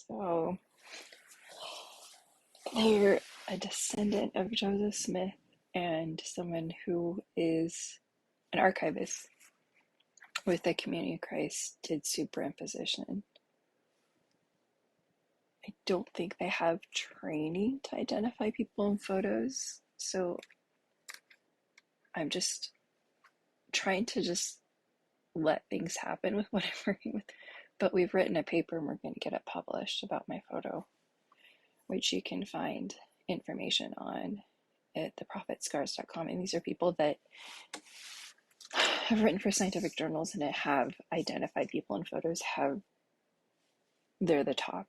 So they're a descendant of Joseph Smith and someone who is an archivist with the Community of Christ did superimposition. I don't think they have training to identify people in photos, so I'm just trying to just let things happen with what I'm working with. But we've written a paper and we're going to get it published about my photo, which you can find information on at theprophetscars.com. And these are people that have written for scientific journals and have identified people in photos. They're the top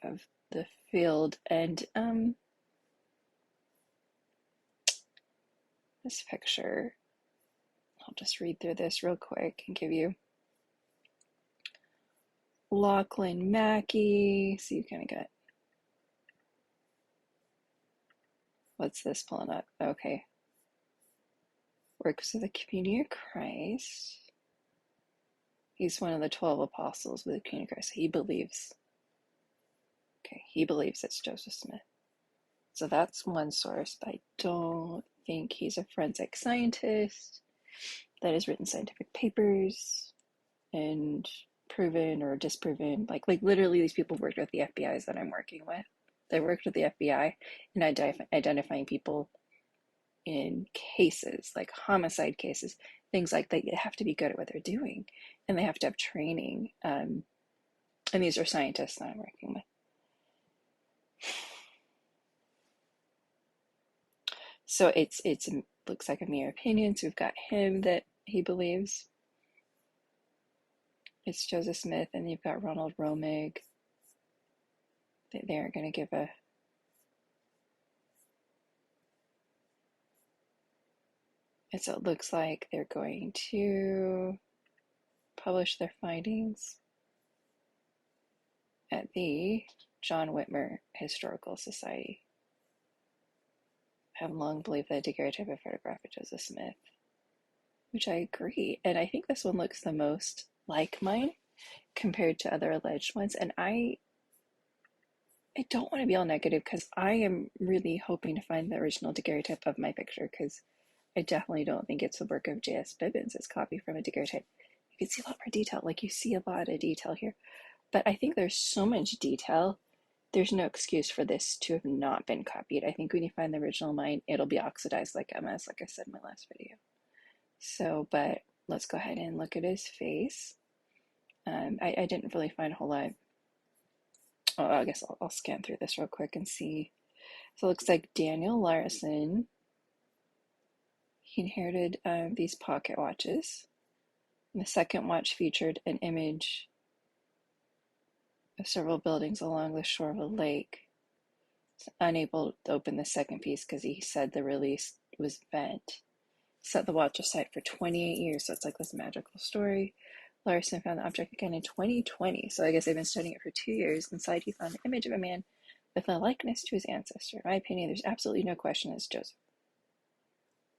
of the field. And this picture, I'll just read through this real quick and give you Lachlan Mackey. So you kind of get, what's this pulling up? Okay. Works with the Community of Christ. He's one of the 12 apostles with the Community of Christ. He believes it's Joseph Smith. So that's one source, but I don't think he's a forensic scientist that has written scientific papers and proven or disproven. Like literally these people worked with the FBIs that I'm working with. They worked with the FBI in identifying people in cases, like homicide cases, things like that. You have to be good at what they're doing, and they have to have training. And these are scientists that I'm working with. So it looks like a mere opinion. So we've got him that he believes it's Joseph Smith, and you've got Ronald Romig. They aren't going to give a. And so it looks like they're going to publish their findings at the John Whitmer Historical Society. I have long believed that a daguerreotype of photograph of Joseph Smith, which I agree. And I think this one looks the most like mine compared to other alleged ones. And I don't want to be all negative because I am really hoping to find the original daguerreotype of my picture, because I definitely don't think it's the work of J.S. Bibbins. It's copied from a daguerreotype. You can see a lot more detail. Like you see a lot of detail here. But I think there's so much detail. There's no excuse for this to have not been copied. I think when you find the original mine, it'll be oxidized like MS, like I said in my last video. So, but let's go ahead and look at his face. I didn't really find a whole lot. Oh, I guess I'll scan through this real quick and see. So it looks like Daniel Larson. He inherited these pocket watches. And the second watch featured an image of several buildings along the shore of a lake. He's unable to open the second piece because he said the release was bent. Set the watch aside for 28 years, so it's like this magical story. Larson found the object again in 2020, so I guess they've been studying it for 2 years. Inside, he found an image of a man with a likeness to his ancestor. In my opinion, there's absolutely no question it's Joseph.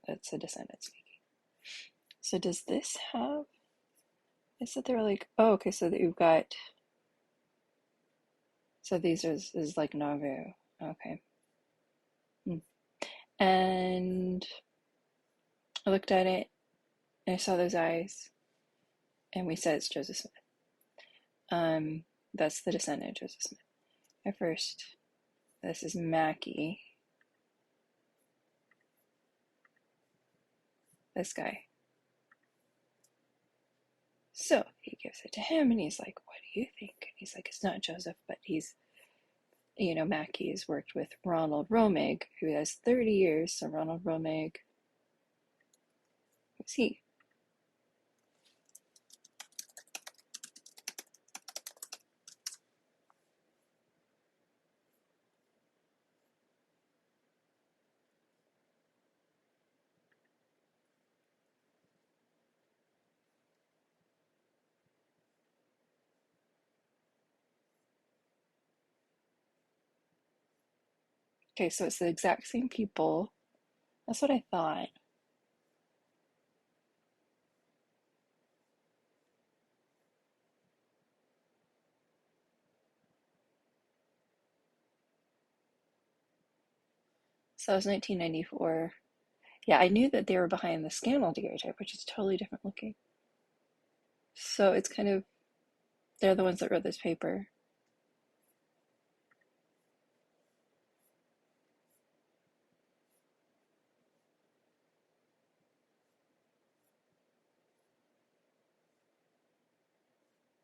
That's a descendant speaking. So does this have, is that they're like, oh, okay, so that you've got, so these is like Nauvoo, okay. And I looked at it, and I saw those eyes, and we said it's Joseph Smith. That's the descendant of Joseph Smith. At first, this is Mackey. This guy. So he gives it to him, and he's like, what do you think? And he's like, it's not Joseph, but he's, Mackey has worked with Ronald Romig, who has 30 years. So Ronald Romig, who's he? Okay, so it's the exact same people. That's what I thought. So that was 1994. Yeah, I knew that they were behind the scandal daguerreotype, which is totally different looking. So it's kind of, they're the ones that wrote this paper.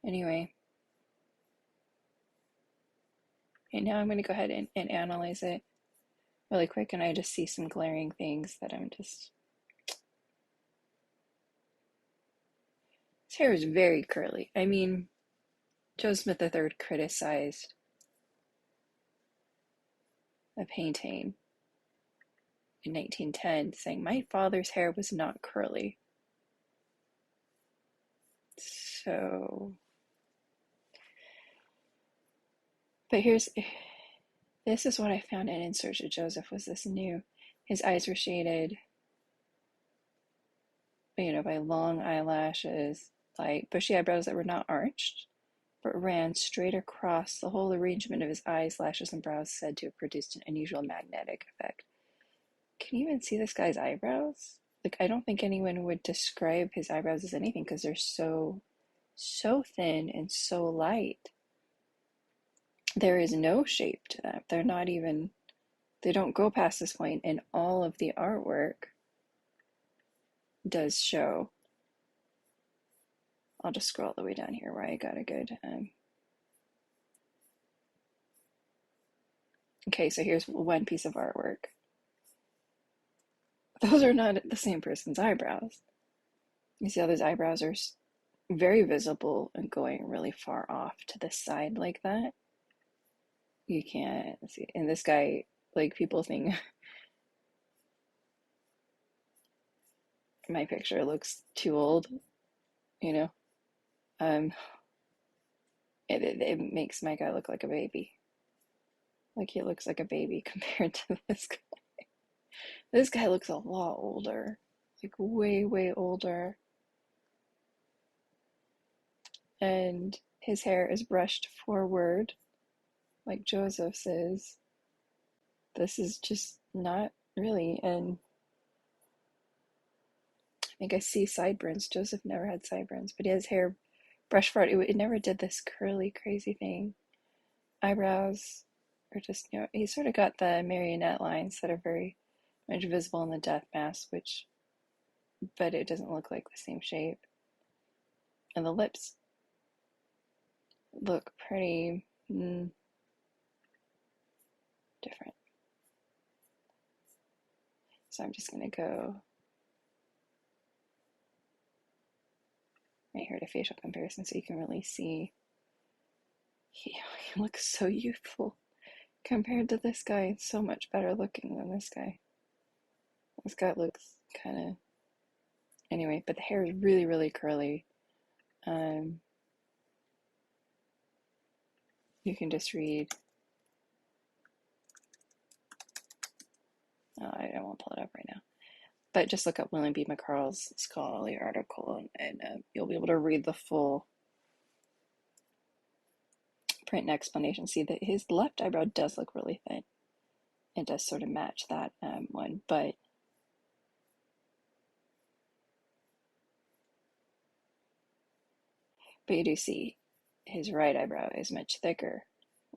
Anyway, okay, now I'm going to go ahead and analyze it really quick, and I just see some glaring things that I'm just... His hair is very curly. I mean, Joe Smith III criticized a painting in 1910 saying, "My father's hair was not curly." So, but this is what I found in Search of Joseph was this new. His eyes were shaded, by long eyelashes, like bushy eyebrows that were not arched, but ran straight across. The whole arrangement of his eyes, lashes, and brows said to have produced an unusual magnetic effect. Can you even see this guy's eyebrows? Like, I don't think anyone would describe his eyebrows as anything because they're so thin and so light. There is no shape to them. They don't go past this point, and all of the artwork does show. I'll just scroll all the way down here where I got a good... Okay, so here's one piece of artwork. Those are not the same person's eyebrows. You see how those eyebrows are very visible and going really far off to the side like that? You can't see. And this guy, like, people think my picture looks too old, you know? Um, it makes my guy look like a baby. Like, he looks like a baby compared to this guy. This guy looks a lot older, like way, way older. And his hair is brushed forward, like Joseph's is. This is just not really, and I think I see sideburns. Joseph never had sideburns, but he has hair brushed forward. It never did this curly, crazy thing. Eyebrows are just, he's sort of got the marionette lines that are very much visible in the death mask, but it doesn't look like the same shape. And the lips look pretty different. So I'm just going to go right here to facial comparison so you can really see. He looks so youthful compared to this guy. It's so much better looking than this guy. This guy looks kind of... Anyway, but the hair is really, really curly. You can just read... I won't pull it up right now. But just look up William B. McCarl's scholarly article, and you'll be able to read the full print and explanation. See that his left eyebrow does look really thin. It does sort of match that one, but you do see his right eyebrow is much thicker,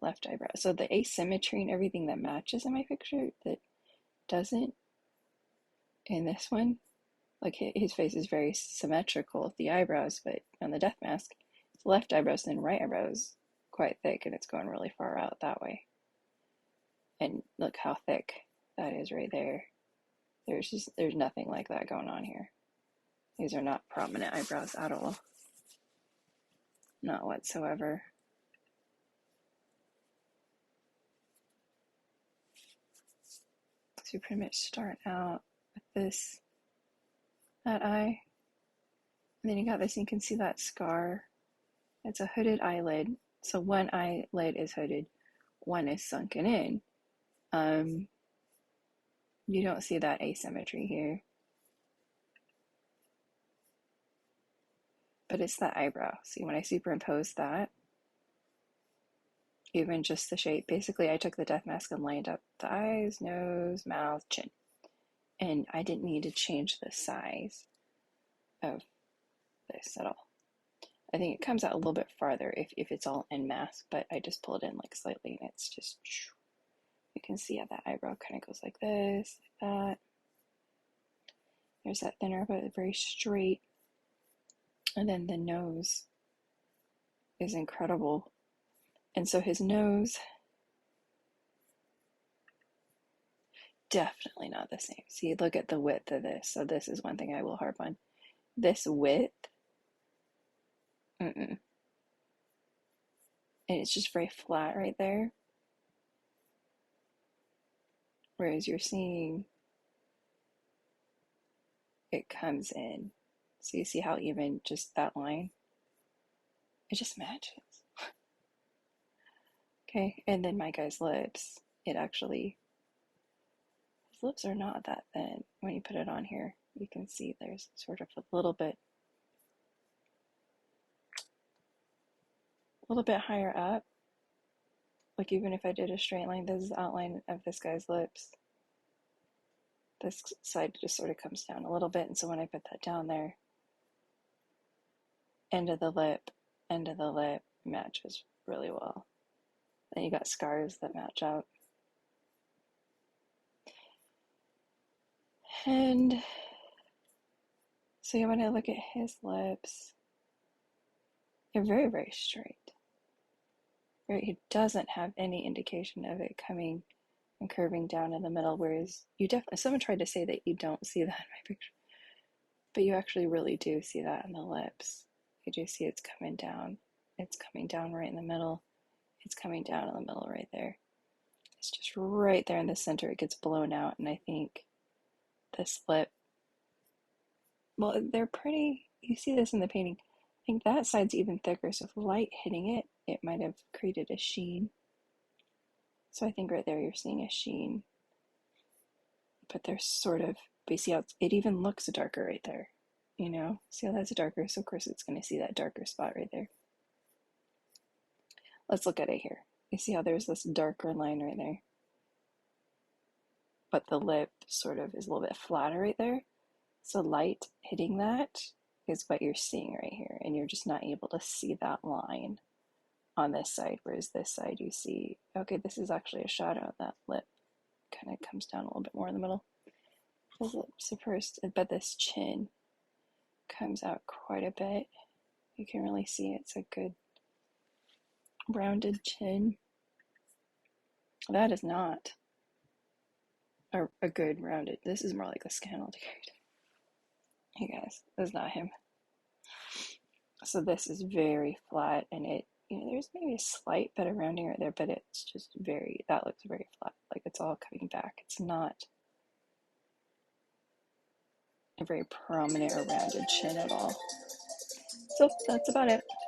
left eyebrow. So the asymmetry and everything that matches in my picture that doesn't in this one, like his face is very symmetrical with the eyebrows, but on the death mask, his left eyebrow's thin, right eyebrow's quite thick, and it's going really far out that way. And look how thick that is right there. There's nothing like that going on here. These are not prominent eyebrows at all. Not whatsoever. So you pretty much start out with that eye. And then you got this, and you can see that scar. It's a hooded eyelid. So one eyelid is hooded, one is sunken in. You don't see that asymmetry here. But it's that eyebrow. See, when I superimpose that, even just the shape. Basically, I took the death mask and lined up the eyes, nose, mouth, chin. And I didn't need to change the size of this at all. I think it comes out a little bit farther if it's all in mask, but I just pull it in like slightly and it's just, you can see how that eyebrow kind of goes like this, like that. There's that thinner but very straight. And then the nose is incredible. And so his nose, definitely not the same. See, look at the width of this. So this is one thing I will harp on. This width, and it's just very flat right there. Whereas you're seeing it comes in. So you see how even just that line, it just matches. Okay, and then my guy's lips, it actually, his lips are not that thin. When you put it on here, you can see there's sort of a little bit higher up. Like even if I did a straight line, this is the outline of this guy's lips. This side just sort of comes down a little bit, and so when I put that down there, end of the lip matches really well. Then you got scars that match up. And so you want to look at his lips. They're very, very straight. Right? He doesn't have any indication of it coming and curving down in the middle, whereas you definitely, someone tried to say that you don't see that in my picture, but you actually really do see that in the lips. You do see it's coming down. It's coming down right in the middle. It's coming down in the middle right there. It's just right there in the center. It gets blown out, and I think this lip, well, they're pretty, you see this in the painting. I think that side's even thicker, so if light hitting it, it might have created a sheen. So I think right there you're seeing a sheen. But there's sort of, but you see how it even looks darker right there. You know, see how that's darker, so of course it's going to see that darker spot right there. Let's look at it here. You see how there's this darker line right there? But the lip sort of is a little bit flatter right there. So light hitting that is what you're seeing right here. And you're just not able to see that line on this side. Whereas this side you see, okay, this is actually a shadow of that lip. Kind of comes down a little bit more in the middle. His lips are first, but this chin comes out quite a bit. You can really see it's a good rounded chin. That is not a good rounded. This is more like a skin altogether. Hey guys, this is not him. So this is very flat, and it, you know, there's maybe a slight bit of rounding right there, but it's just very, that looks very flat, like it's all coming back. It's not a very prominent or rounded chin at all. So that's about it.